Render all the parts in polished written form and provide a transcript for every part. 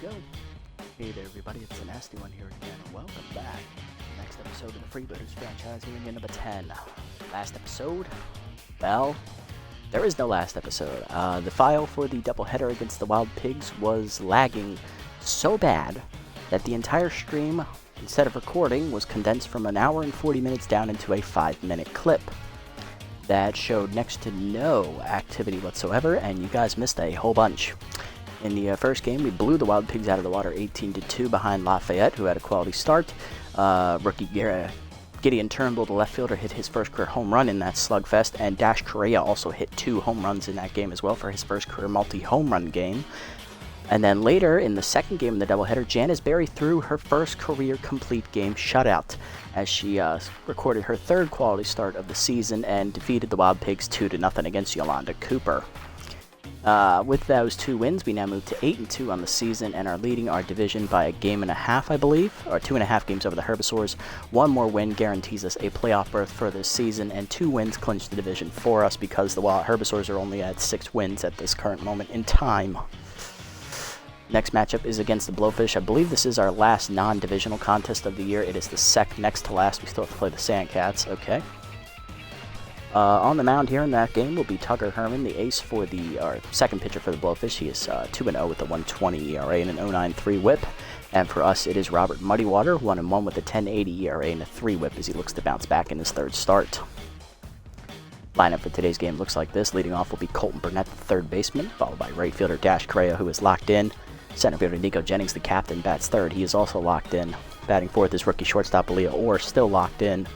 go. Hey there everybody, it's the Nasty One here again. Welcome back to the next episode of the Freebooters franchise, reunion number 10. Last episode? Well, there is no last episode. The file for the doubleheader against the Wild Pigs was lagging so bad that the entire stream, instead of recording, was condensed from an hour and 40 minutes down into a 5-minute clip that showed next to no activity whatsoever, and you guys missed a whole bunch. In the first game, we blew the Wild Pigs out of the water 18-2 behind Lafayette, who had a quality start. Rookie Gideon Turnbull, the left fielder, hit his first career home run in that slugfest, and Dash Correa also hit 2 home runs in that game as well for his first career multi-home run game. And then later, in the second game of the doubleheader, Janice Berry threw her first career complete game shutout as she recorded her third quality start of the season and defeated the Wild Pigs 2-0 against Yolanda Cooper. With those 2 wins, we now move to 8-2 on the season and are leading our division by a game and a half, I believe, or 2.5 games over the Herbivores. 1 more win guarantees us a playoff berth for this season, and 2 wins clinch the division for us because the Herbivores are only at 6 wins at this current moment in time. Next matchup is against the Blowfish. I believe this is our last non-divisional contest of the year. It is the next to last. We still have to play the Sandcats. Okay. On the mound here in that game will be Tucker Herman, the ace for our second pitcher for the Blowfish. He is 2-0 with a 1.20 ERA and an 0.93 WHIP. And for us, it is Robert Muddywater, 1-1 with a 10.80 ERA and a 3 WHIP as he looks to bounce back in his third start. Lineup for today's game looks like this. Leading off will be Colton Burnett, the third baseman, followed by right fielder Dash Correa, who is locked in. Center fielder Nico Jennings, the captain, bats third. He is also locked in. Batting fourth is rookie shortstop Aaliyah Orr, still locked in.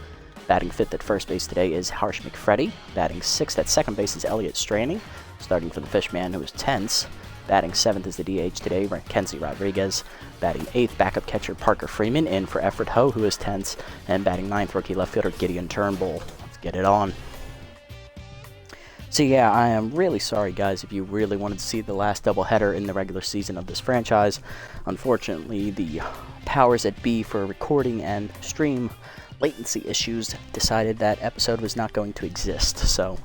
Batting fifth at first base today is Harsh McFreddy. Batting sixth at second base is Elliot Straining. Starting for the Fishman, who is tense. Batting seventh is the DH today, Kenzie Rodriguez. Batting eighth, backup catcher Parker Freeman, in for Effort Ho, who is tense. And batting ninth, rookie left fielder Gideon Turnbull. Let's get it on. So yeah, I am really sorry, guys, if you really wanted to see the last doubleheader in the regular season of this franchise. Unfortunately, the powers that be for recording and stream latency issues decided that episode was not going to exist. So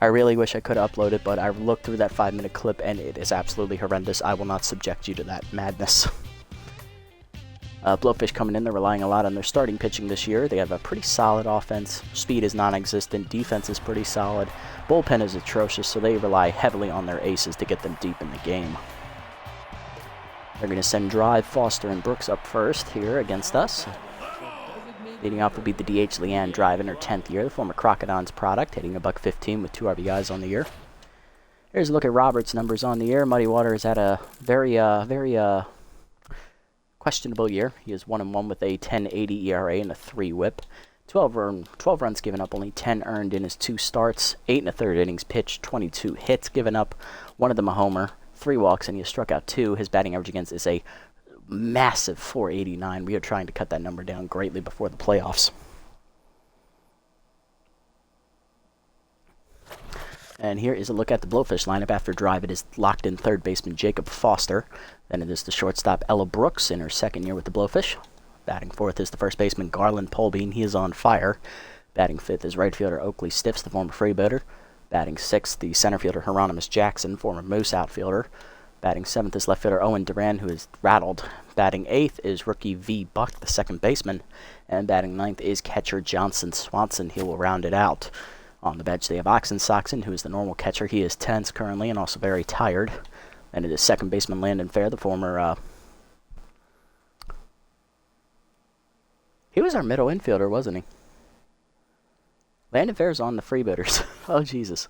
I really wish I could upload it, but I looked through that 5-minute clip and it is absolutely horrendous. I will not subject you to that madness. Blowfish coming in, they're relying a lot on their starting pitching this year. They have a pretty solid offense. Speed is non-existent. Defense is pretty solid. Bullpen is atrocious, so they rely heavily on their aces to get them deep in the game. They're going to send Drive, Foster, and Brooks up first here against us. Leading off will be the DH Leanne Drive in her 10th year, the former Crocodons product, hitting $115 with 2 RBIs on the year. Here's a look at Robert's numbers on the year. Muddywater has had a very questionable year. He is 1-1 with a 10.80 ERA and a 3 WHIP. 12 runs given up, only 10 earned in his 2 starts. 8 1/3 innings pitched, 22 hits given up, 1 of them a homer, 3 walks, and he has struck out 2. His batting average against is a massive 489. We are trying to cut that number down greatly before the playoffs. And here is a look at the Blowfish lineup. After Drive, it is locked in third baseman Jacob Foster. Then it is the shortstop Ella Brooks in her 2nd year with the Blowfish. Batting fourth is the first baseman Garland Polbean. He is on fire. Batting fifth is right fielder Oakley Stiffs, the former Freebooter. Batting sixth, the center fielder Hieronymus Jackson, former Moose outfielder. Batting 7th is left fielder Owen Duran, who is rattled. Batting 8th is rookie V. Buck, the second baseman. And batting 9th is catcher Johnson Swanson. He will round it out. On the bench, they have Oxen Soxon, who is the normal catcher. He is tense currently and also very tired. And it is second baseman Landon Fair, the former... He was our middle infielder, wasn't he? Landon Fair's on the Freebooters. Oh, Jesus.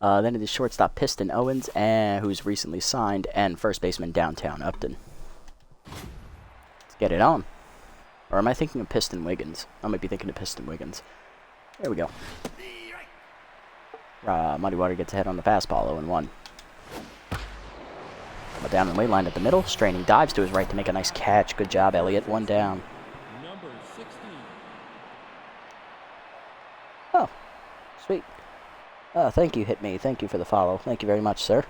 Then it is shortstop Piston Owens, who's recently signed, and first baseman Downtown Upton. Let's get it on. Or am I thinking of Piston Wiggins? I might be thinking of Piston Wiggins. There we go. Muddywater gets ahead on the fastball, 0-1. But down the way line at the middle, Straining dives to his right to make a nice catch. Good job, Elliott. 1 down. Number 16. Oh, sweet. Thank you, Hit Me. Thank you for the follow. Thank you very much, sir.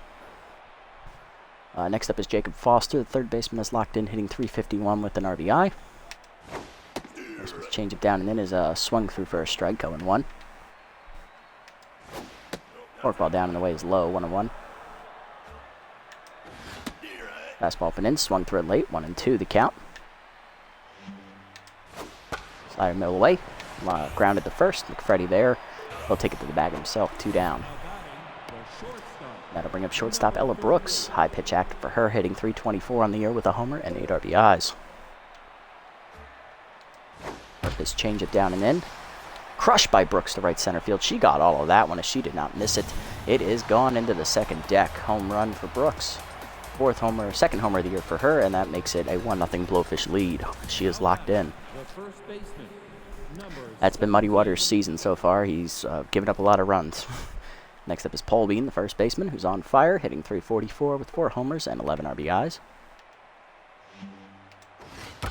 Next up is Jacob Foster. The third baseman is locked in, hitting .351 with an RBI. First pitch, change it down and in is swung through for a strike, 0-1. Forkball down and away is low, 1-1. Fastball up and in, swung through it late, 1-2 the count. Slider middle away, grounded to first, McFreddy there. He'll take it to the bag himself, 2 down. That'll bring up shortstop Ella Brooks. High pitch active for her, hitting .324 on the year with a homer and 8 RBIs. This change it down and in. Crushed by Brooks to right center field. She got all of that one as she did not miss it. It is gone into the second deck. Home run for Brooks. Second homer of the year for her, and that makes it a 1-0 Blowfish lead. She is locked in. That's been Muddy Waters' season so far. He's given up a lot of runs. Next up is Paul Bean, the first baseman, who's on fire, hitting .344 with 4 homers and 11 RBIs.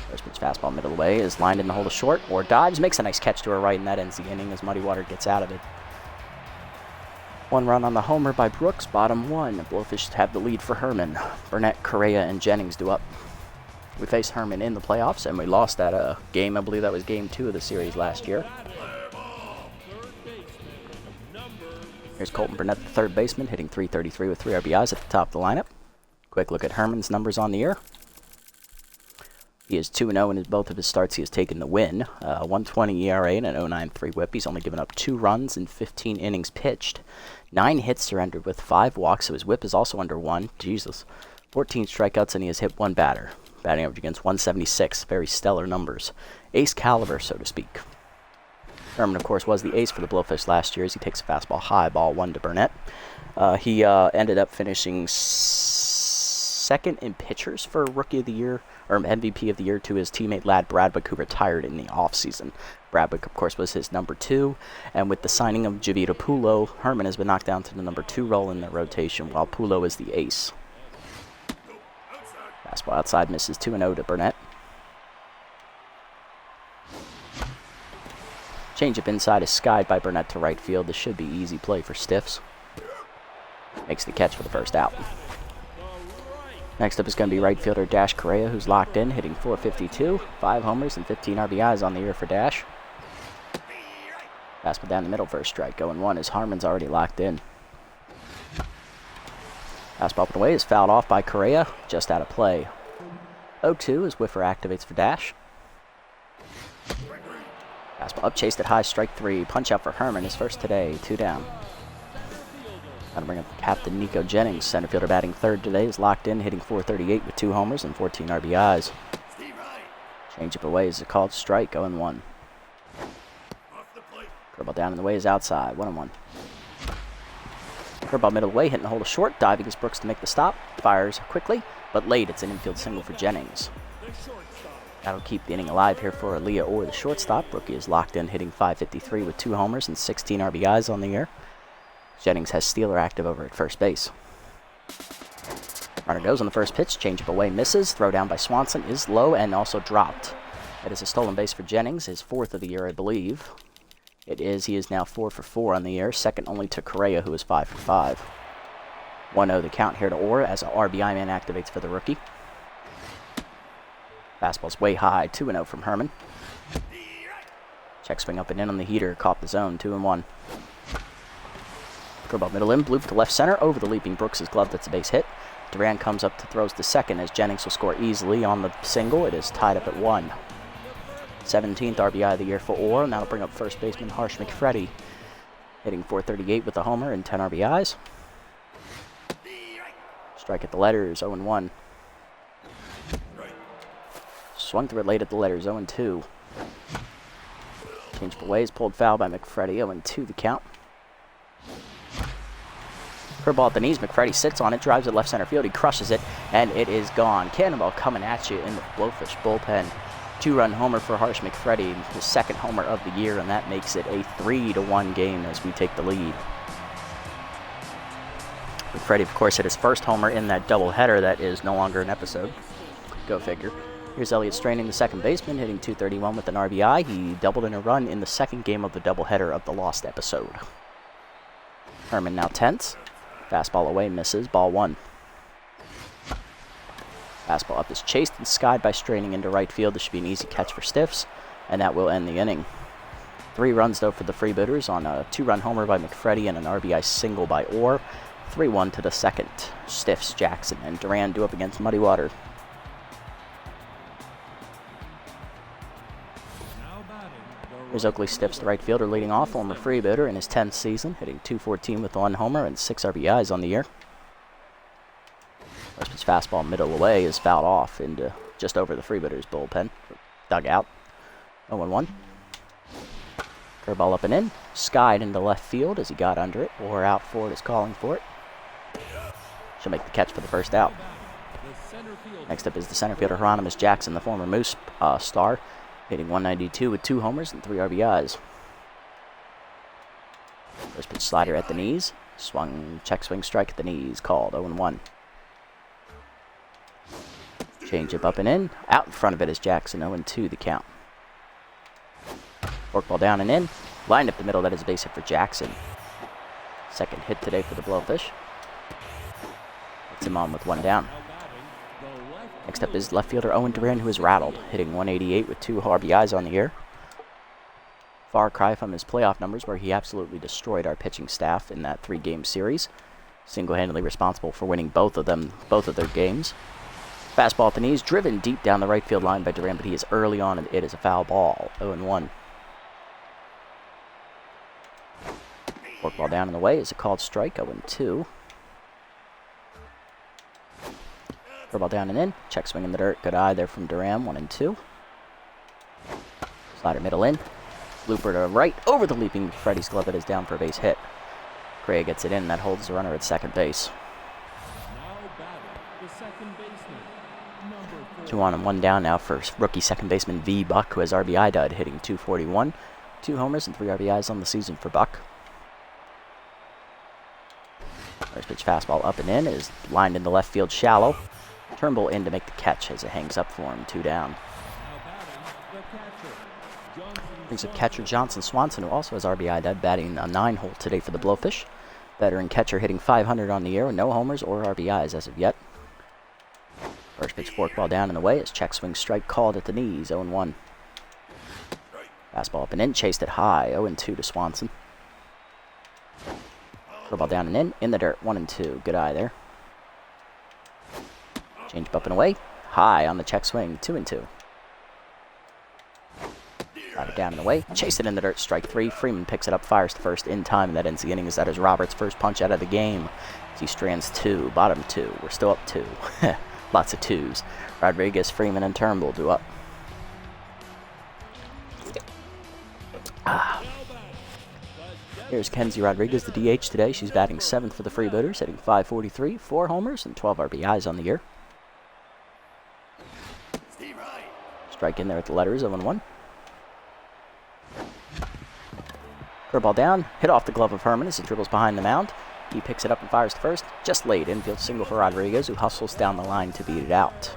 First pitch fastball middle away is lined in the hole to short, or dives, makes a nice catch to her right, and that ends the inning as Muddy Water gets out of it. 1 run on the homer by Brooks, bottom 1. The Blowfish have the lead for Herman. Burnett, Correa, and Jennings do up. We faced Herman in the playoffs, and we lost that game. I believe that was game 2 of the series last year. Here's Colton Burnett, the third baseman, hitting .333 with 3 RBIs at the top of the lineup. Quick look at Herman's numbers on the year. He is 2-0 in both of his starts. He has taken the win. 1.20 ERA and an 0.93 whip. He's only given up 2 runs in 15 innings pitched. 9 hits surrendered with 5 walks, so his whip is also under 1. Jesus. 14 strikeouts, and he has hit 1 batter. Batting average against .176. Very stellar numbers. Ace caliber, so to speak. Herman, of course, was the ace for the Blowfish last year as he takes a fastball high, ball 1 to Burnett. He ended up finishing second in pitchers for Rookie of the Year, or MVP of the Year, to his teammate Lad Bradwick, who retired in the offseason. Bradwick, of course, was his number 2, and with the signing of Javita Pulo, Herman has been knocked down to the number 2 role in the rotation, while Pulo is the ace. Fastball outside misses 2-0 to Burnett. Changeup inside is skied by Burnett to right field. This should be easy play for Stiffs. Makes the catch for the first out. Next up is going to be right fielder Dash Correa, who's locked in, hitting .452, 5 homers and 15 RBIs on the year for Dash. Fastball down the middle for a strike. 0-1 as Harmon's already locked in. Fastball up and away is fouled off by Correa, just out of play. 0-2 as Whiffer activates for Dash. Fastball up, chased at high, strike 3. Punch out for Herman, his first today, 2 down. That'll bring up Captain Nico Jennings, center fielder batting third today, is locked in, hitting .438 with 2 homers and 14 RBIs. Changeup away is a called strike, 0-1. Curveball down in the way is outside, 1-1. Curveball middle away, hitting the hole to short, diving is Brooks to make the stop, fires quickly, but late it's an infield single for Jennings. That'll keep the inning alive here for Aaliyah Orr, the shortstop. Rookie is locked in, hitting .553 with 2 homers and 16 RBIs on the year. Jennings has Steeler active over at first base. Runner goes on the first pitch, changeup away, misses. Throw down by Swanson is low and also dropped. That is a stolen base for Jennings, his 4th of the year, I believe. It is. He is now 4 for 4 on the year, second only to Correa, who is 5 for 5. 1-0 the count here to Orr as an RBI man activates for the rookie. Fastball's way high, 2-0 from Herman. Check swing up and in on the heater, caught the zone, 2-1. Curveball middle in, bloop to left center, over the leaping Brooks' glove, that's a base hit. Duran comes up to throws to second as Jennings will score easily on the single. It is tied up at 1. 17th RBI of the year for Orr, and that'll bring up first baseman Harsh McFreddy, hitting .438 with a homer and 10 RBIs. Strike at the letters, 0-1. Swung through it late at the letters, 0-2. Changed away is pulled foul by McFreddy, 0-2 the count. Curveball at the knees, McFreddy sits on it, drives it left center field, he crushes it, and it is gone. Cannonball coming at you in the Blowfish bullpen. 2-run homer for Harsh McFreddy, his 2nd homer of the year, and that makes it a 3-1 game as we take the lead. McFreddy, of course, hit his first homer in that doubleheader that is no longer an episode. Go figure. Here's Elliott Straining, the second baseman, hitting .231 with an RBI. He doubled in a run in the 2nd game of the doubleheader of the lost episode. Herman now tense. Fastball away, misses, ball 1. Fastball up is chased and skied by Straining into right field. This should be an easy catch for Stiffs, and that will end the inning. 3 runs, though, for the Freebooters on a 2-run homer by McFreddy and an RBI single by Orr. 3-1 to the second. Stiffs, Jackson, and Duran do up against Muddy Water. Here's Oakley Stiffs, the right fielder, leading off, former freebooter in his 10th season, hitting .214 with 1 homer and 6 RBIs on the year. First pitch fastball middle away is fouled off into just over the freebooters' bullpen. Dugout. 0-1. Curveball up and in. Skied into left field as he got under it. Or out for it is calling for it. She'll make the catch for the first out. Next up is the center fielder Hieronymus Jackson, the former Moose star, hitting .192 with 2 homers and 3 RBIs. First pitch slider at the knees. Swung, check swing strike at the knees, called 0-1. Changeup up and in. Out in front of it is Jackson, 0-2 the count. Forkball down and in. Lined up the middle, that is a base hit for Jackson. Second hit today for the Blowfish. Puts him on with 1 down. Next up is left fielder Owen Duran, who is rattled, hitting .188 with 2 RBIs on the year. Far cry from his playoff numbers, where he absolutely destroyed our pitching staff in that 3-game series. Single-handedly responsible for winning both of their games. Fastball at the knees, driven deep down the right field line by Duran, but he is early on, and it is a foul ball. 0-1. Forkball down in the way is a called strike. 0-2. Curveball down and in. Check swing in the dirt. Good eye there from Duran. 1-2. Slider middle in. Looper to right over the leaping Freddie's glove that is down for a base hit. Gray gets it in. That holds the runner at second base. 2 on and 1 down now for rookie second baseman V. Buck, who has RBI dud, hitting .241. 2 homers and 3 RBIs on the season for Buck. First pitch fastball up and in is lined in the left field shallow. Turnbull in to make the catch as it hangs up for him, 2 down. Brings up catcher Johnson Swanson, who also has RBI dud, batting a 9-hole today for the Blowfish. Veteran catcher hitting .500 on the year with no homers or RBIs as of yet. First pitch forkball down in the way is check swing strike called at the knees, 0-1. Fastball up and in, chased it high, 0-2 to Swanson. Curveball down and in the dirt, 1-2. Good eye there. Change up and away, high on the check swing, 2-2. Got it down and away, chased it in the dirt, strike 3. Freeman picks it up, fires to first in time, and that ends the inning as that is Roberts' first punch out of the game. As he strands 2, bottom 2. We're still up 2. Lots of 2s. Rodriguez, Freeman, and Turnbull do up. Here's Kenzie Rodriguez, the DH today. She's batting 7th for the Freebooters, hitting .543, 4 homers, and 12 RBIs on the year. Strike in there at the letters, 0-1. Curveball down, hit off the glove of Herman as it dribbles behind the mound. He picks it up and fires to first. Just late, infield single for Rodriguez, who hustles down the line to beat it out.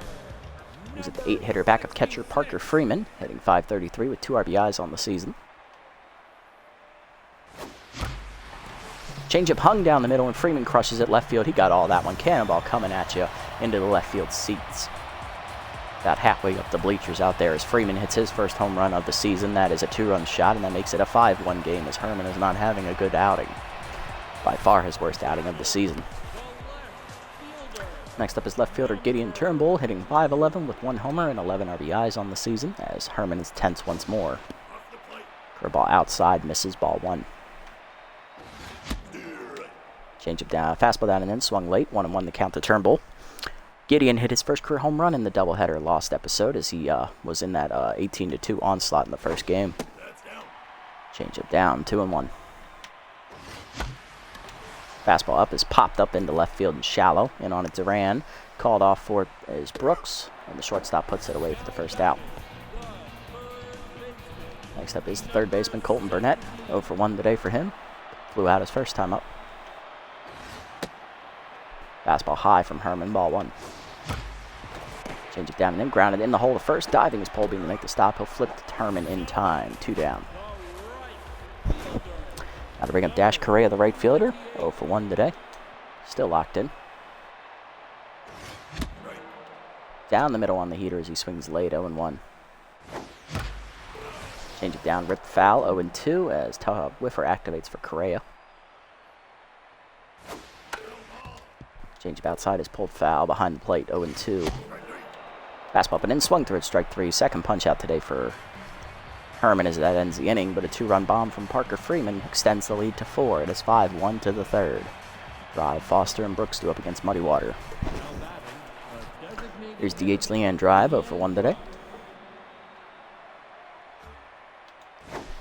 He's at the 8-hitter backup catcher Parker Freeman, hitting .533 with 2 RBIs on the season. Changeup hung down the middle, and Freeman crushes it left field. He got all that one. Cannonball coming at you into the left field seats. About halfway up the bleachers out there as Freeman hits his first home run of the season. That is a 2-run shot, and that makes it a 5-1 game as Herman is not having a good outing. By far his worst outing of the season. Next up is left fielder Gideon Turnbull, hitting .511 with 1 homer and 11 RBIs on the season, as Herman is tense once more. Curveball outside, misses, ball 1. Changeup down, fastball down and in, swung late, 1-1 the count to Turnbull. Gideon hit his first career home run in the doubleheader lost episode as he was in that 18-2 onslaught in the first game. Changeup down, 2-1. Fastball up is popped up into left field and shallow. In on it, Duran. Called off for it is Brooks, and the shortstop puts it away for the first out. Next up is the third baseman Colton Burnett. 0 for 1 today for him. Flew out his first time up. Fastball high from Herman, ball 1. Change it down and in, grounded in the hole to first. Diving is Polbean to make the stop. He'll flip to Herman in time. 2 down. Now to bring up Dash Correa, the right fielder. 0 for 1 today. Still locked in. Down the middle on the heater as he swings late, 0-1. Change it down, ripped foul, 0-2 as Whiffer activates for Correa. Change up outside is pulled foul behind the plate, 0-2. Fastball up and in, swung through it, strike 3. Second punch out today for Herman as that ends the inning, but a 2-run bomb from Parker Freeman extends the lead to 4. It is 5-1 to the third. Drive, Foster and Brooks do up against Muddy Water. Here's DH Leanne drive, 0-for-1 today.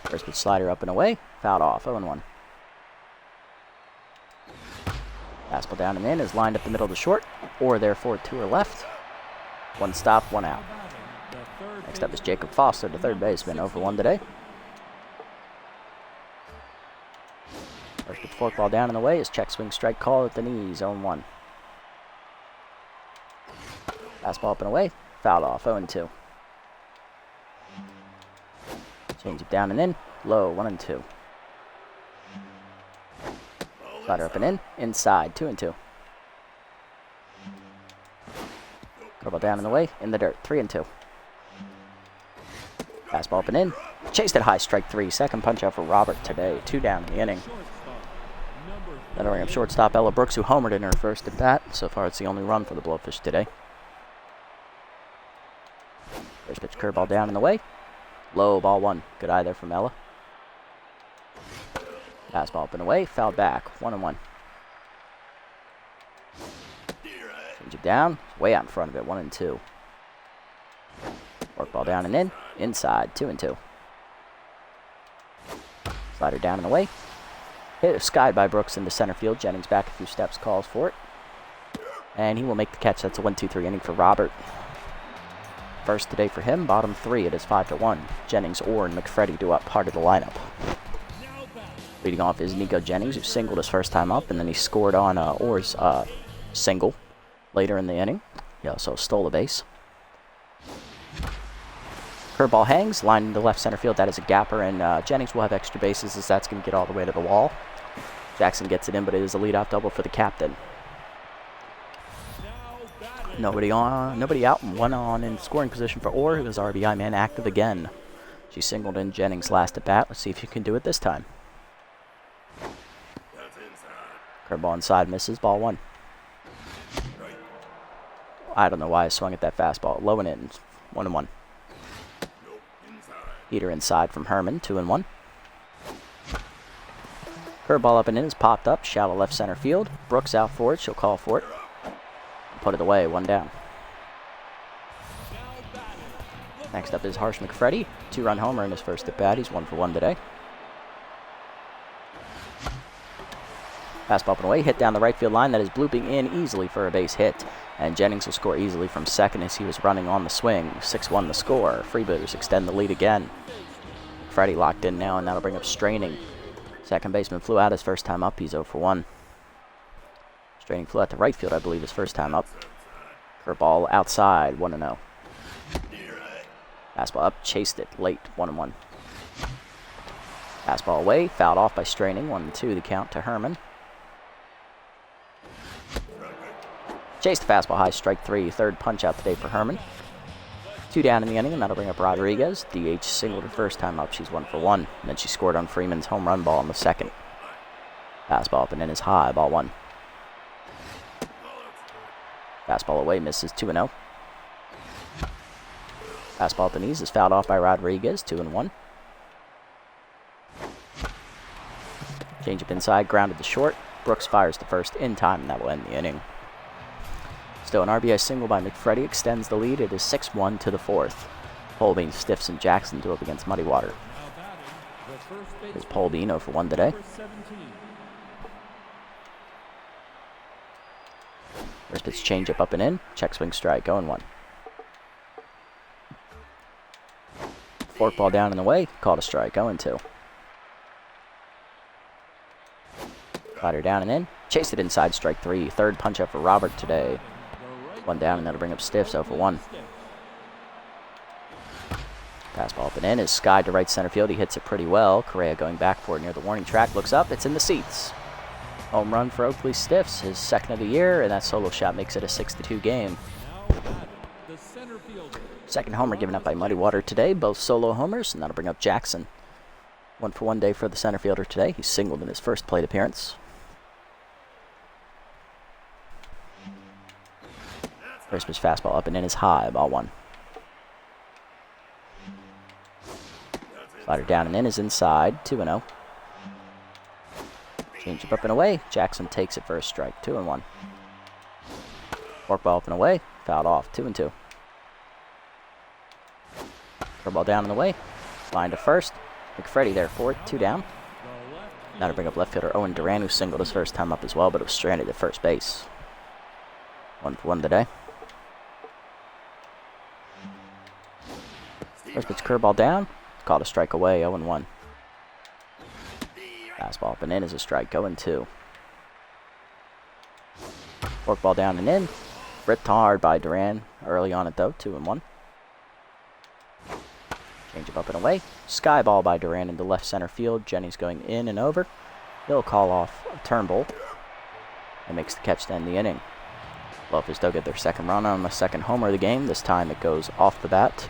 First pitch slider up and away, fouled off, 0-1. Fastball down and in is lined up the middle to short, or therefore 2 are left. 1 stop, 1 out. Next up is Jacob Foster, the third baseman, 0-for-1 today. First pitch forkball down and away is check swing strike call at the knees, 0-1. Fastball up and away, fouled off, 0-2. Change it down and in, low, 1-2. Slider up and in, inside, 2-2. Curveball down and away, in the dirt, 3-2. Fastball up and in, chased it high, strike 3. Second punch out for Robert today, 2 down in the inning. That'll bring up shortstop Ella Brooks, who homered in her first at bat. So far, it's the only run for the Blowfish today. First pitch curveball down and away. Low, ball 1. Good eye there from Ella. Fastball up and away, fouled back, 1-1. Change it down, way out in front of it, 1-2. Work ball down and in, inside, 2-2. Slider down and away. Hit skied by Brooks into center field. Jennings back a few steps, calls for it. And he will make the catch. That's a 1-2-3 inning for Robert. First today for him, bottom 3. It is 5-1. Jennings, Orr, and McFreddy do up part of the lineup. Leading off is Nico Jennings, who singled his first time up, and then he scored on Orr's single later in the inning. He also stole a base. Curveball hangs, line into left center field. That is a gapper, and Jennings will have extra bases as that's going to get all the way to the wall. Jackson gets it in, but it is a leadoff double for the captain. Nobody out, and 1 on in scoring position for Orr, who is RBI man active again. She singled in Jennings' last at bat. Let's see if you can do it this time. Curveball inside, misses, ball 1. I don't know why I swung at that fastball. Low and in, 1-1. Heater inside from Herman, 2-1. Curveball up and in is popped up, shallow left center field. Brooks out for it, she'll call for it. Put it away, 1 down. Next up is Harsh McFreddy, 2-run homer in his first at bat. He's 1-for-1 today. Fastball up and away, hit down the right field line. That is blooping in easily for a base hit. And Jennings will score easily from second as he was running on the swing. 6-1 the score. Freebooters extend the lead again. Freddie locked in now, and that'll bring up Straining. Second baseman flew out his first time up. He's 0-for-1. Straining flew out to right field, I believe, his first time up. Curveball outside, 1-0. Fastball up, chased it late, 1-1. Fastball away, fouled off by Straining, 1-2 the count to Herman. Chased the fastball high, strike 3. Third punch out today for Herman. 2 down in the inning, and that'll bring up Rodriguez. DH singled her first time up. She's 1-for-1. And then she scored on Freeman's home run ball in the second. Fastball up and in is high, ball 1. Fastball away, misses, 2-0. Fastball at the knees is fouled off by Rodriguez, 2-1. Changeup inside, grounded to short. Brooks fires the first in time, and that will end the inning. Still an RBI single by McFreddy extends the lead. It is 6-1 to the fourth. Polbean, Stiffs, and Jackson do up against Muddy Water. Here's Polbean, 0-for-1 today. First pitch changeup up and in. Check swing strike, 0-1. Forkball down and away. Called a strike, 0-2. Slider down and in. Chased it inside, strike 3. Third punch up for Robert today. 1 down, and that'll bring up Stiffs, 0-for-1. Fastball up and in is skied to right center field. He hits it pretty well. Correa going back for it near the warning track. Looks up. It's in the seats. Home run for Oakley Stiffs, his second of the year, and that solo shot makes it a 6-2 game. Second homer given up by Muddy Water today. Both solo homers, and that'll bring up Jackson. 1-for-1 day for the center fielder today. He singled in his first plate appearance. First pitch fastball up and in is high, ball 1. Slider down and in is inside, 2-0. Change up and away. Jackson takes it for a strike, 2-1. Forkball up and away, fouled off, 2-2. Curveball down and away, line to first. McFreddy there for it, 2 down. Now to bring up left fielder Owen Duran, who singled his first time up as well, but it was stranded at first base. 1 for 1 today. First pitch curveball down, called a strike away, 0-1. Fastball up and in is a strike, 0-2. Forkball down and in, ripped hard by Duran early on it though, 2-1. Change up and away. Sky ball by Duran into left center field. Jennings going in and over. He'll call off a Turnbull and makes the catch to end the inning. Lopez still get their second run on the second homer of the game. This time it goes off the bat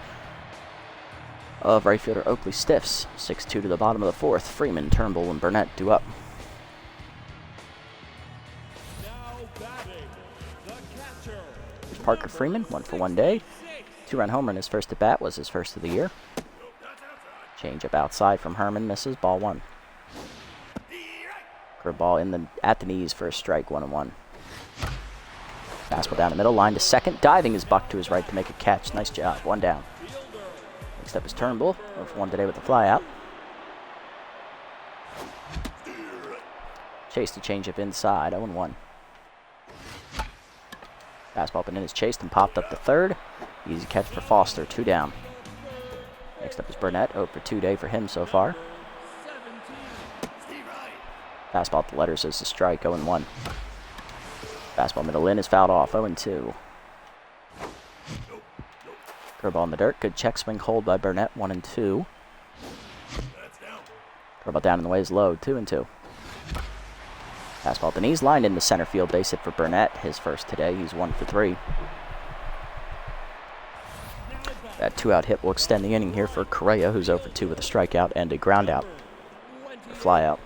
of right fielder Oakley Stiffs. 6-2 to the bottom of the 4th. Freeman, Turnbull, and Burnett due up. Here's Parker Freeman, 1 for 1 day. 2-run homer in his first at bat, was his first of the year. Change up outside from Herman, misses, ball 1. Curveball at the knees for a strike, 1-1. Fastball down the middle, line to second. Diving is Buck to his right to make a catch. Nice job, 1 down. Next up is Turnbull, 1 for 1 today with the flyout. Chase to change up inside, 0-1. Fastball up and in is chased and popped up to third. Easy catch for Foster, 2 down. Next up is Burnett, 0 for 2 day for him so far. Fastball at the letters is a strike, 0-1. Fastball middle in is fouled off, 0-2. Curveball in the dirt, good check swing hold by Burnett, 1-2. Curveball down in the way is low, 2-2. Fastball at the knees, lined into center field, base hit for Burnett, his first today, he's 1 for 3. That 2-out hit will extend the inning here for Correa, who's 0 for 2 with a strikeout and a ground out. A fly out.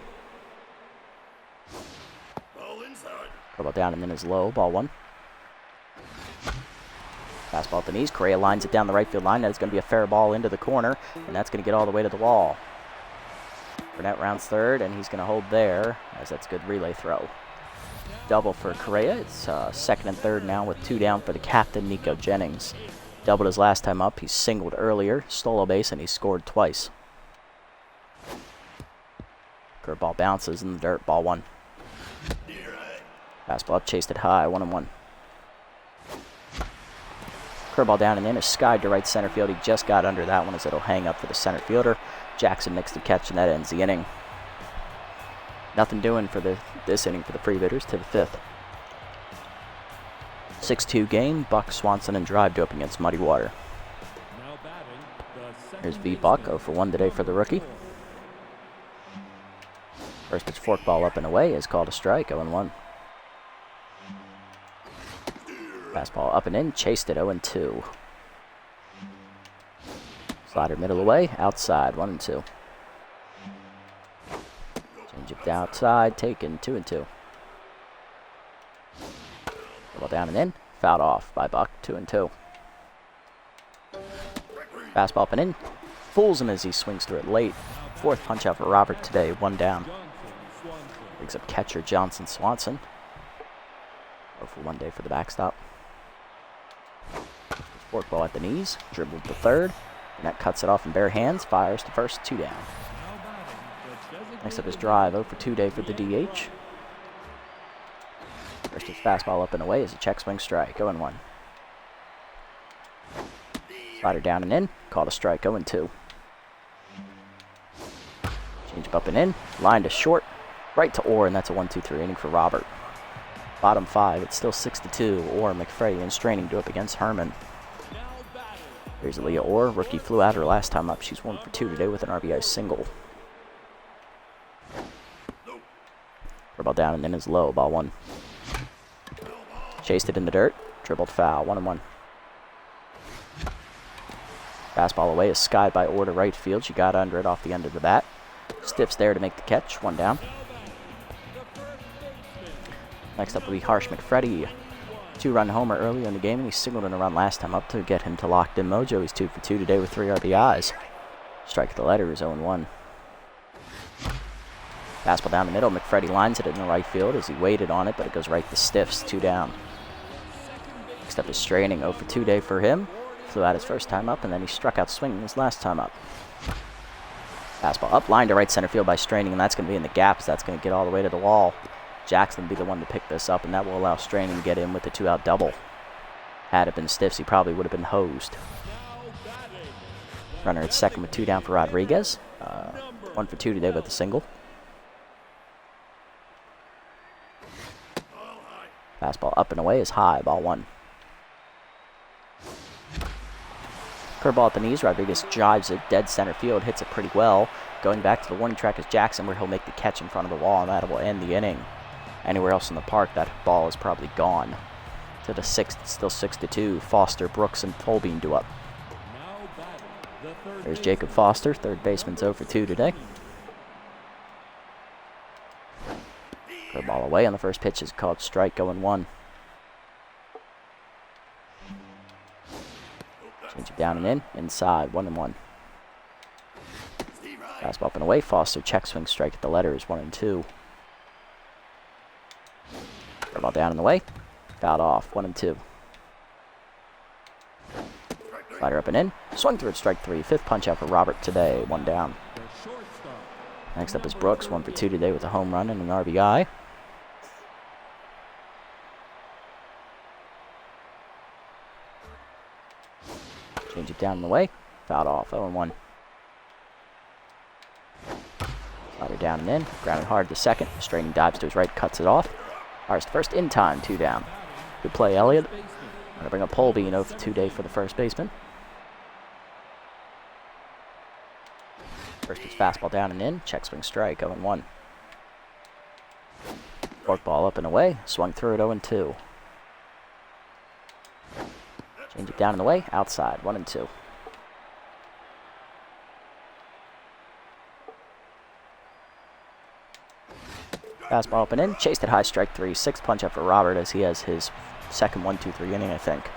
Curveball down and then is low, ball 1. Fastball at the knees. Correa lines it down the right field line. That's going to be a fair ball into the corner, and that's going to get all the way to the wall. Burnett rounds third, and he's going to hold there, as that's a good relay throw. Double for Correa. It's second and third now with 2 down for the captain, Nico Jennings. Doubled his last time up. He singled earlier, stole a base, and he scored twice. Curveball bounces in the dirt, ball 1. Fastball up, chased it high, 1-1. Curveball down and in is skied to right center field. He just got under that one as it'll hang up for the center fielder. Jackson makes the catch, and that ends the inning. Nothing doing for this inning for the Freebooters to the 5th. 6-2 game. Buck, Swanson, and Drive do up against Muddy Water. Here's V. Buck, 0 for 1 today for the rookie. First pitch forkball up and away is called a strike, 0-1. Fastball up and in, chased it, 0-2. Slider middle away, outside, 1-2. Change it outside, taken, 2-2. Ball down and in, fouled off by Buck, 2-2. Fastball up and in, fools him as he swings through it late. 4th punch out for Robert today, 1 down. Brings up catcher Johnson Swanson. 0 for 1 day for the backstop. Forkball at the knees, dribbled to third, and that cuts it off in bare hands, fires to first, 2 down. Next up is Drive, 0 for 2 day for the DH. First his fastball up and away is a check swing strike, 0-1. Slider down and in, called a strike, 0-2. Change up and in, line to short, right to Orr, and that's a 1-2-3 inning for Robert. Bottom 5, it's still 6-2. Orr, McFreddy, and Straining do up against Herman. Here's Aaliyah Orr. Rookie flew out her last time up. She's 1 for 2 today with an RBI single. Curveball down and in is low, ball 1. Chased it in the dirt, dribbled foul, 1-1. Fastball away is skied by Orr to right field. She got under it off the end of the bat. Stiff's there to make the catch, 1 down. Next up will be Harsh McFreddy. 2-run homer earlier in the game, and he signaled in a run last time up to get him to locked in mojo. He's 2 for 2 today with 3 RBIs. Strike at the letter is 0-1. Fastball down the middle. McFreddy lines it in the right field as he waited on it, but it goes right to Stiffs. 2 down. Next up is Straining. 0 for 2 day for him. Flew out his first time up, and then he struck out swinging his last time up. Fastball up, line to right center field by Straining, and that's going to be in the gaps. That's going to get all the way to the wall. Jackson will be the one to pick this up, and that will allow Straining to get in with the 2-out double. Had it been Stiffs, he probably would have been hosed. Runner at second with 2 down for Rodriguez. 1 for 2 today with a single. Fastball up and away is high, ball 1. Curveball at the knees. Rodriguez jives it, dead center field, hits it pretty well. Going back to the warning track is Jackson, where he'll make the catch in front of the wall, and that will end the inning. Anywhere else in the park, that ball is probably gone. To the 6th, it's still 6-2. Foster, Brooks, and Folbein do up. There's Jacob Foster, third baseman, 0 for 2 today. Curveball away on the first pitch is called strike, 0-1. Change it down and in, inside, 1-1. Fastball up and away. Foster check swing, strike at the letter is 1-2. Curveball down and away, fouled off, 1-2. Slider up and in, swung through it, strike 3. 5th punch out for Robert today, 1 down. Next up is Brooks, 1 for 2 today with a home run and an RBI. Change it down and away, fouled off, 0-1. Slider down and in, grounded hard to second. Straining dives to his right, cuts it off. Ours to first in time, 2 down. Good play, Elliott. Going to bring up Polbein 0 for 2 day for the first baseman. First is fastball down and in, check swing strike, 0-1. Forkball up and away, swung through it, 0-2. Change it down and away, outside, 1-2. Fastball up and in, chased at high, strike 3. 6th punch up for Robert as he has his second 1-2-3 inning, I think.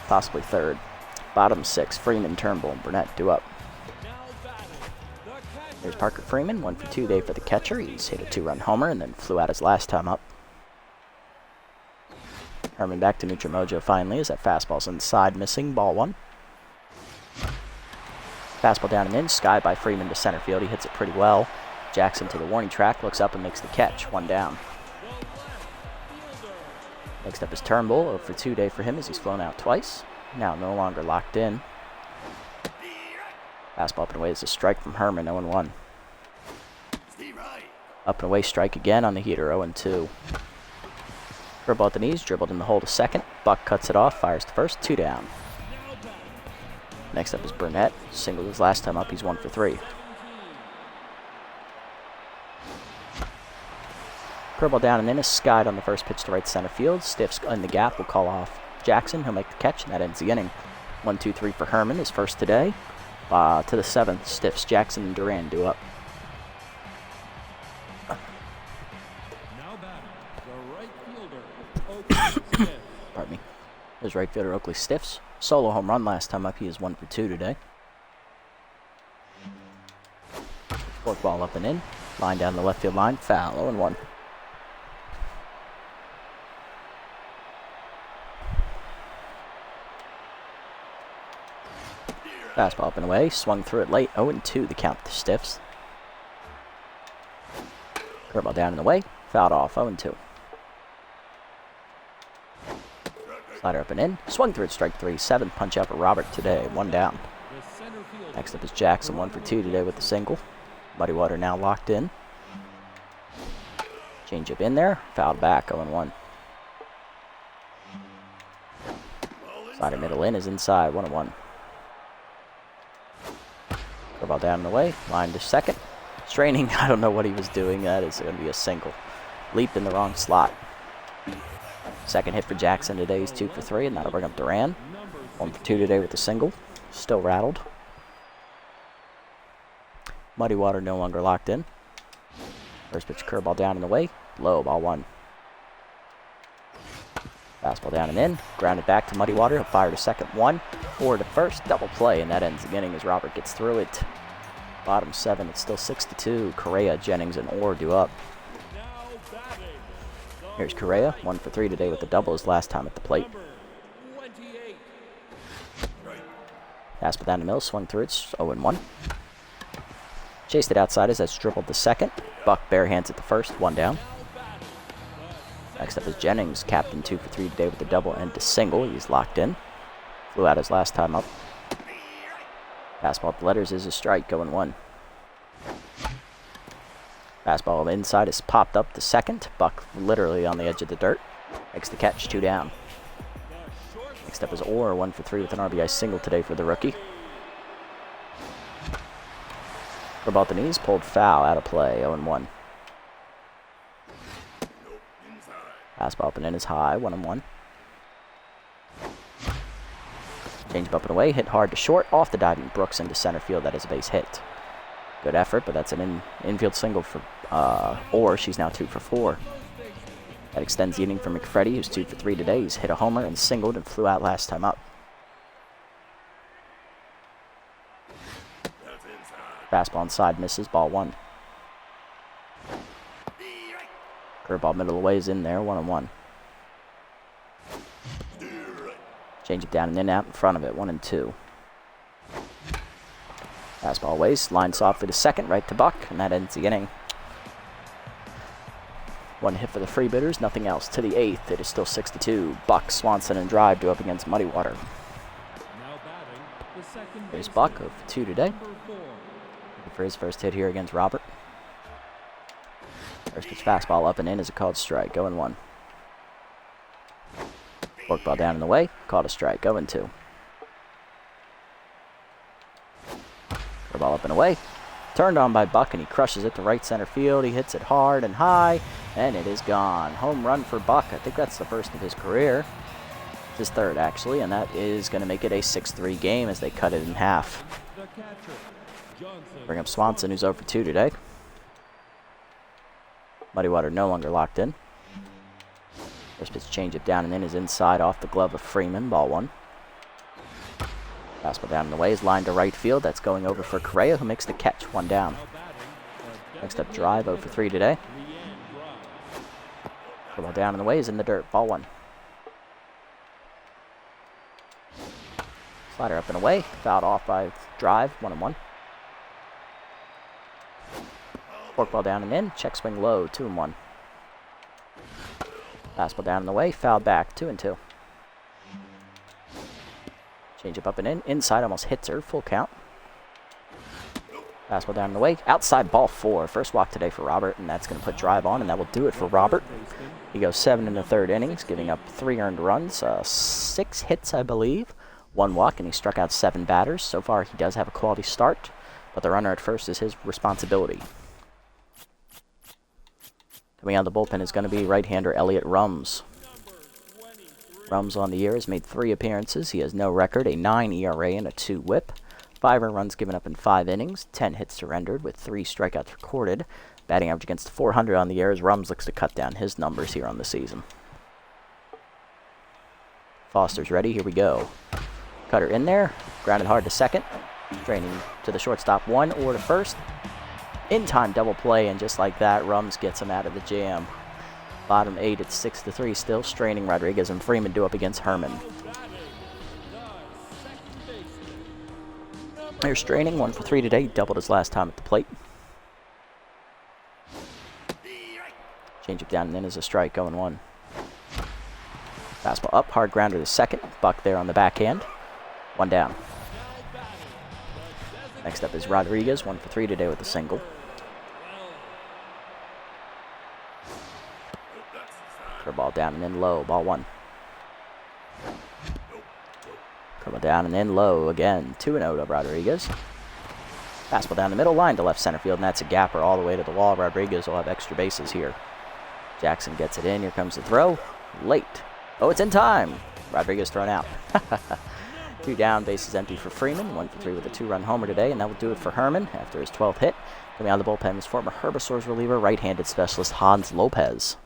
Possibly third. Bottom 6, Freeman, Turnbull, and Burnett do up. There's Parker Freeman, 1 for 2 day for the catcher. He's hit a 2-run homer and then flew out his last time up. Herman back to neutral mojo finally as that fastball's inside, missing, ball 1. Fastball down and in, sky by Freeman to center field. He hits it pretty well. Jackson to the warning track, looks up and makes the catch, 1 down. Next up is Turnbull, 0 for 2 day for him as he's flown out twice. Now no longer locked in. Fastball up and away is a strike from Herman, 0-1. Up and away strike again on the heater, 0-2. Curveball at the knees, dribbled in the hole to second. Buck cuts it off, fires to first, 2 down. Next up is Burnett, singled his last time up, he's 1 for 3. Curveball down and in is skied on the first pitch to right center field. Stiffs in the gap will call off Jackson. He'll make the catch, and that ends the inning. 1-2-3 for Herman, his first today. To the 7th, Stiffs, Jackson, and Duran do up. Now batting, the right fielder, Oakley Stiff. Pardon me. There's right fielder Oakley Stiffs. Solo home run last time up. He is 1 for 2 today. Forkball up and in. Line down the left field line. Foul, 0-1. Fastball up and away, swung through it late, 0-2 the count to Stiffs. Curveball down and away, fouled off, 0-2. Slider up and in, swung through it, strike 3. 7th punch out for Robert today, 1 down. Next up is Jackson, 1 for 2 today with the single. Muddy Water now locked in. Change up in there, fouled back, 0-1. Slider middle in is inside, 1-1. Curveball down and away, line to second. Straining, I don't know what he was doing. That is going to be a single. Leaped in the wrong slot. Second hit for Jackson today. He's 2 for 3, and that'll bring up Duran. 1 for 2 today with the single. Still rattled. Muddy Water no longer locked in. First pitch curveball down and away. Low, ball 1. Fastball down and in. Grounded back to Muddy Water. He'll fire to second. 1. 4 to first. Double play, and that ends the inning as Robert gets through it. Bottom 7. It's still 6-2. Correa, Jennings, and Orr due up. Here's Correa. 1 for 3 today with the double his last time at the plate. Fastball down the middle. Swung through. It's 0-1. Chased it outside as that's dribbled to second. Buck bare hands at the first. 1 down. Next up is Jennings, captain 2 for 3 today with the double and a single. He's locked in. Flew out his last time up. Fastball up the letters is a strike, going 1. Fastball inside is popped up to second. Buck literally on the edge of the dirt. Makes the catch, 2 down. Next up is Orr, 1 for 3 with an RBI single today for the rookie. For about the knees, pulled foul, out of play, 0-1. Fastball up and in is high, 1-1. Change up and away, hit hard to short, off the diving Brooks into center field. That is a base hit. Good effort, but that's an infield single for Orr. She's now 2 for 4. That extends the inning for McFreddy, who's 2 for 3 today. He's hit a homer and singled and flew out last time up. Fastball inside, misses, ball 1. Curveball middle of the way is in there, 1-1. Change it down and in out in front of it, 1-2. Fastball waste, line softly to second, right to Buck, and that ends the inning. 1 hit for the Freebooters, nothing else. To the 8th, it is still 6-2. Buck, Swanson, and Drive due up against Muddy Water. There's Buck, 0 for 2 today. For his first hit here against Robert. First pitch fastball up and in is a called strike, 0-1. Forkball down in the way, called a strike, 0-2. Curveball up and away, turned on by Buck and he crushes it to right center field. He hits it hard and high, and it is gone. Home run for Buck. I think that's the first of his career. It's his third, actually, and that is going to make it a 6-3 game as they cut it in half. Bring up Swanson, who's 0 for 2 today. Muddy Water no longer locked in. First pitch change it down and in is inside off the glove of Freeman, ball 1. Fastball down in the way is lined to right field. That's going over for Correa, who makes the catch, 1 down. Next up, Drive, 0 for 3 today. Ball down in the way is in the dirt, ball 1. Slider up and away, fouled off by Drive, 1-1. Forkball down and in, check swing low, 2-1. Fastball down in the way, fouled back, 2-2. Change up and in, inside almost hits her, full count. Fastball down in the way, outside ball 4. First walk today for Robert, and that's going to put Drive on, and that will do it for Robert. He goes 7 in the 3rd innings, giving up 3 earned runs, 6 hits, I believe, 1 walk, and he struck out 7 batters. So far, he does have a quality start, but the runner at first is his responsibility. Coming out of the bullpen is going to be right-hander Elliott Rums. Rums on the year has made 3 appearances. He has no record, a 9 ERA and a 2 whip. 5 earned runs given up in 5 innings, 10 hits surrendered with 3 strikeouts recorded. Batting average against 400 on the year as Rums looks to cut down his numbers here on the season. Foster's ready, here we go. Cutter in there, grounded hard to second. Draining to the shortstop, 1 or to first. In-time double play, and just like that, Rums gets him out of the jam. Bottom 8, it's 6-3 still. Straining Rodriguez and Freeman due up against Herman. Here's Straining, 1 for 3 today. Doubled his last time at the plate. Change it down and in is a strike, 0-1. Fastball up, hard grounder to second. Buck there on the backhand. 1 down. Next up is Rodriguez, 1 for 3 today with a single. Curveball down and in low, ball 1. Curveball down and in low again, 2-0 to Rodriguez. Fastball down the middle, line to left center field, and that's a gapper all the way to the wall. Rodriguez will have extra bases here. Jackson gets it in, here comes the throw. Late. Oh, it's in time. Rodriguez thrown out. 2 down, bases empty for Freeman. 1 for 3 with a 2-run homer today, and that will do it for Herman after his 12th hit. Coming out of the bullpen is former Herbivores reliever, right-handed specialist Hans Lopez.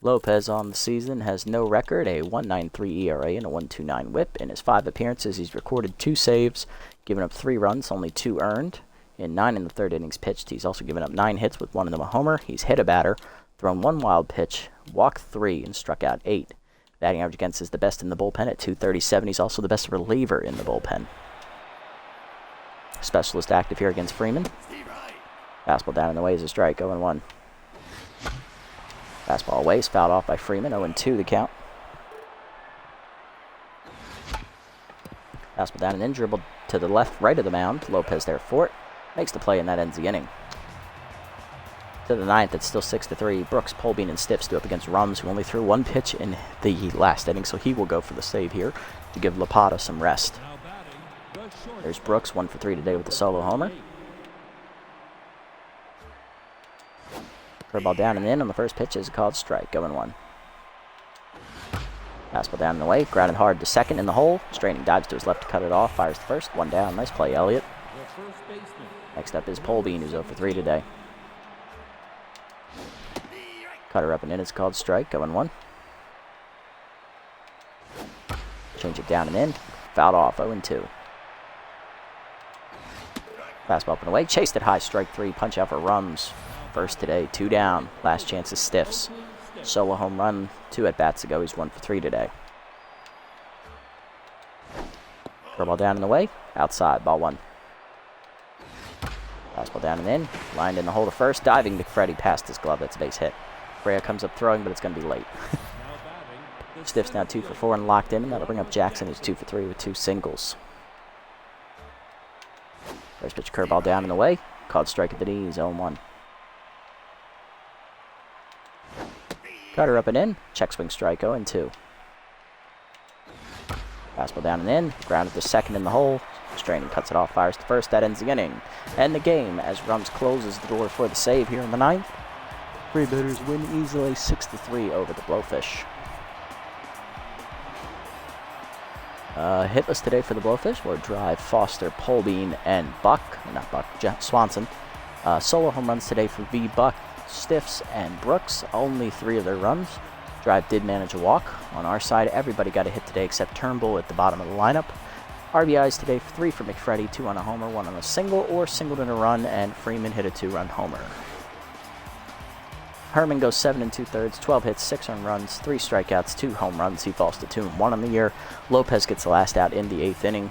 Lopez on the season has no record, a 1.93 ERA and a 1.29 WHIP. In his 5 appearances, he's recorded 2 saves, given up 3 runs, only 2 earned. In 9 in the 3rd innings pitched, he's also given up 9 hits with 1 of them a homer. He's hit a batter, thrown 1 wild pitch, walked 3, and struck out 8. Batting average against is the best in the bullpen at .237. He's also the best reliever in the bullpen. Specialist active here against Freeman. Fastball down in the way is a strike, 0-1. Fastball away is fouled off by Freeman, 0-2 the count. Fastball down and in, dribbled to the left, right of the mound. Lopez there for it. Makes the play, and that ends the inning. To the 9th, it's still 6-3. Brooks, Polbean, and Stiffs do up against Rums, who only threw 1 pitch in the last inning, so he will go for the save here to give Lapata some rest. There's Brooks, 1 for 3 today with the solo homer. Curveball down and in on the first pitch is a called strike, 0-1. Fastball down and away, grounded hard to second in the hole. Straining dives to his left to cut it off, fires the first, 1 down. Nice play, Elliott. Next up is Polbean, who's 0 for 3 today. Cutter up and in, it's called strike, 0-1. Change it down and in, fouled off, 0-2. Fastball up and away, chased it high, strike 3, punch out for Rums. First today, 2 down. Last chance is Stiffs. Solo home run, 2 at-bats ago. He's 1 for 3 today. Curveball down in the way. Outside, ball 1. Fastball down and in. Lined in the hole to first. Diving McFreddy past his glove. That's a base hit. Freya comes up throwing, but it's going to be late. Stiffs now 2 for 4 and locked in, and that'll bring up Jackson, who's 2 for 3 with 2 singles. First pitch curveball down in the way. Called strike at the knees, 0-1. Cutter up and in, check swing strike, 0-2. Fastball down and in, grounded to second in the hole. Straining cuts it off, fires to first, that ends the inning. And the game as Rums closes the door for the save here in the 9th. Freebooters win easily 6-3 over the Blowfish. Hitless today for the Blowfish were Drive, Foster, Polbean, and Swanson. Solo home runs today for V. Buck, Stiffs, and Brooks. Only 3 of their runs. Drive did manage a walk. On our side, everybody got a hit today except Turnbull at the bottom of the lineup. RBIs today, 3 for McFreddy, 2 on a homer, 1 on a single, or singled in a run, and Freeman hit a 2-run homer. Herman goes 7 2/3, 12 hits, 6 earned runs, 3 strikeouts, 2 home runs. He falls to 2-1 on the year. Lopez gets the last out in the 8th inning.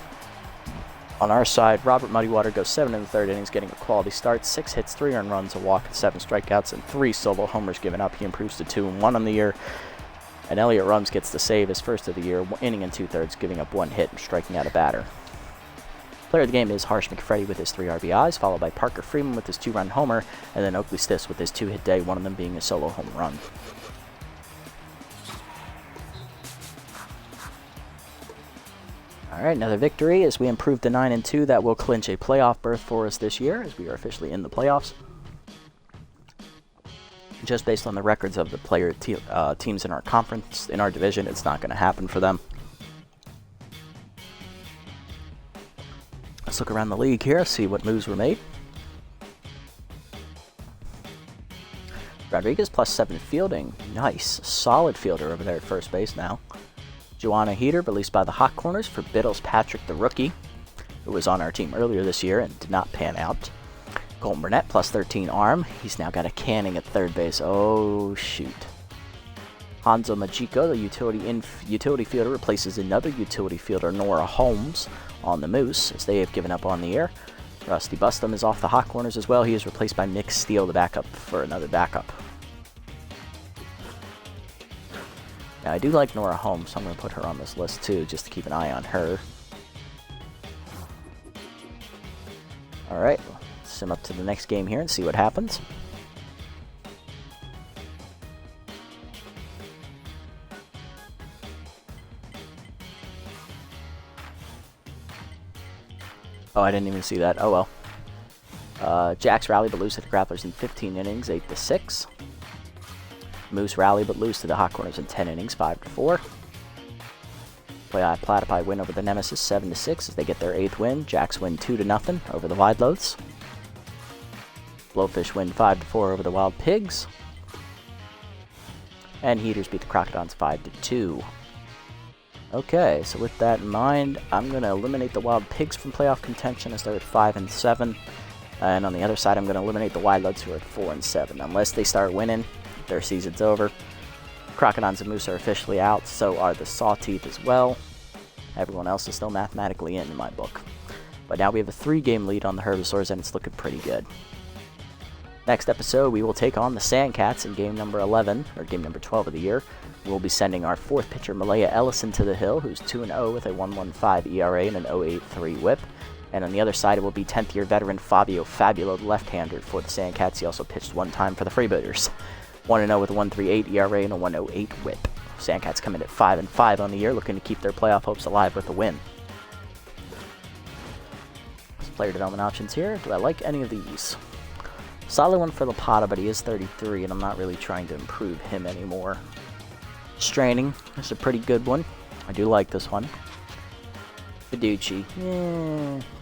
On our side, Robert Muddywater goes 7 in the 3rd innings, getting a quality start. 6 hits, 3 earned runs, a walk, and 7 strikeouts, and 3 solo homers given up. He improves to 2-1 on the year. And Elliott Rums gets the save, his first of the year, 1 inning and 2/3, giving up 1 hit and striking out a batter. Player of the game is Harsh McFreddy with his 3 RBIs, followed by Parker Freeman with his 2-run homer, and then Oakley Stiffs with his 2-hit day, one of them being a solo home run. Alright, another victory as we improve to 9-2. That will clinch a playoff berth for us this year as we are officially in the playoffs. Just based on the records of the teams in our conference, in our division, it's not going to happen for them. Let's look around the league here, see what moves were made. Rodriguez +7 fielding. Nice. Solid fielder over there at first base now. Joanna Heater released by the hot corners for Biddles Patrick, the rookie, who was on our team earlier this year and did not pan out. Colton Burnett +13 arm. He's now got a Canning at third base. Oh, shoot. Hanzo Majiko, the utility fielder, replaces another utility fielder, Nora Holmes, on the Moose, as they have given up on the air. Rusty Bustum is off the hot corners as well. He is replaced by Nick Steele, the backup, for another backup. Now, I do like Nora Holmes, so I'm going to put her on this list too, just to keep an eye on her. Alright, let's sim up to the next game here and see what happens. Oh, I didn't even see that. Oh well. Jacks rally but lose to the Grapplers in 15 innings, 8-6. Moose rally but lose to the Hot Corners in 10 innings, 5-4. Platypi win over the Nemesis 7-6 as they get their 8th win. Jacks win 2-0 over the Wide Loads. Blowfish win 5-4 over the Wild Pigs. And Heaters beat the Crocodons 5-2. Okay, so with that in mind, I'm going to eliminate the Wild Pigs from playoff contention as they're at 5-7. And on the other side, I'm going to eliminate the Wildlets who are at 4-7. Unless they start winning, their season's over. Crocodons and Moose are officially out, so are the Sawteeth as well. Everyone else is still mathematically in my book. But now we have a 3-game lead on the Herbivores, and it's looking pretty good. Next episode, we will take on the Sandcats in game number 11, or game number 12 of the year. We'll be sending our 4th pitcher, Malaya Ellison, to the hill, who's 2-0 with a 1.15 ERA and an 0.83 whip. And on the other side, it will be 10th-year veteran Fabio Fabulo, the left-hander for the Sandcats. He also pitched one time for the Freebooters. 1-0 with a 1.38 ERA and a 1.08 whip. Sandcats come in at 5-5 on the year, looking to keep their playoff hopes alive with a win. Some player development options here. Do I like any of these? Solid one for Lapata, but he is 33, and I'm not really trying to improve him anymore. Straining is a pretty good one. I do like this one. Fiducci,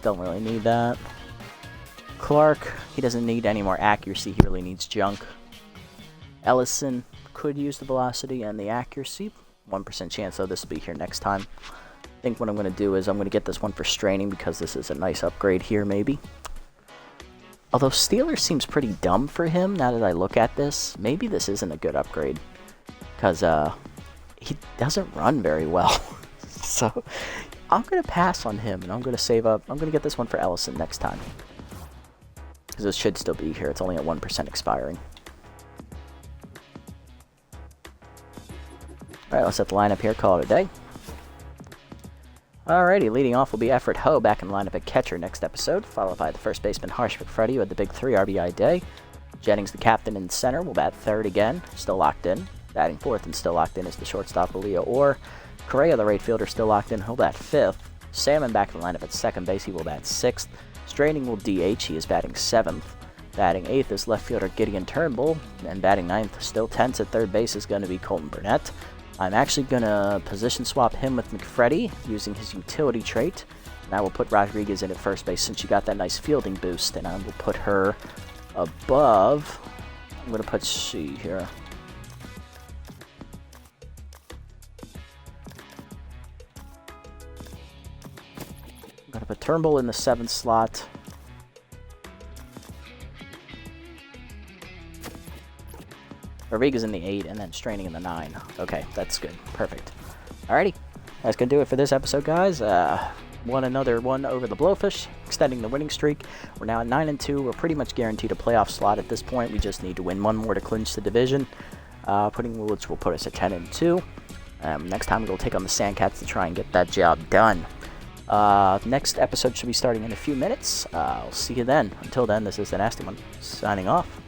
don't really need that. Clark, he doesn't need any more accuracy, he really needs junk. Ellison could use the velocity and the accuracy. 1% chance though this will be here next time. I think what I'm going to do is I'm going to get this one for straining because this is a nice upgrade here maybe. Although Steeler seems pretty dumb for him now that I look at this. Maybe this isn't a good upgrade. Because he doesn't run very well. So I'm going to pass on him and I'm going to save up. I'm going to get this one for Ellison next time. Because this should still be here. It's only at 1% expiring. Alright, let's set the lineup here. Call it a day. Alrighty, leading off will be Effort Ho back in the lineup at catcher next episode, followed by the first baseman Harsh McFreddy who had the big 3 RBI day. Jennings, the captain in center, will bat third again, still locked in. Batting fourth and still locked in is the shortstop Leo Orr. Correa, the right fielder, still locked in. He'll bat fifth. Salmon back in the lineup at second base. He will bat sixth. Straining will DH. He is batting seventh. Batting eighth is left fielder Gideon Turnbull. And batting ninth, still tense at third base, is going to be Colton Burnett. I'm actually going to position swap him with McFreddy using his utility trait. And I will put Rodriguez in at first base since she got that nice fielding boost. And I will put her above. I'm going to put C here. I'm going to put Turnbull in the 7th slot. Rodriguez in the 8, and then Straining in the 9. Okay, that's good. Perfect. Alrighty. That's going to do it for this episode, guys. Won another one over the Blowfish, extending the winning streak. We're now at 9-2. We're pretty much guaranteed a playoff slot at this point. We just need to win one more to clinch the division. Which will put us at 10-2. Next time we'll take on the Sandcats to try and get that job done. Next episode should be starting in a few minutes. I'll see you then. Until then, this is the Nasty One, signing off.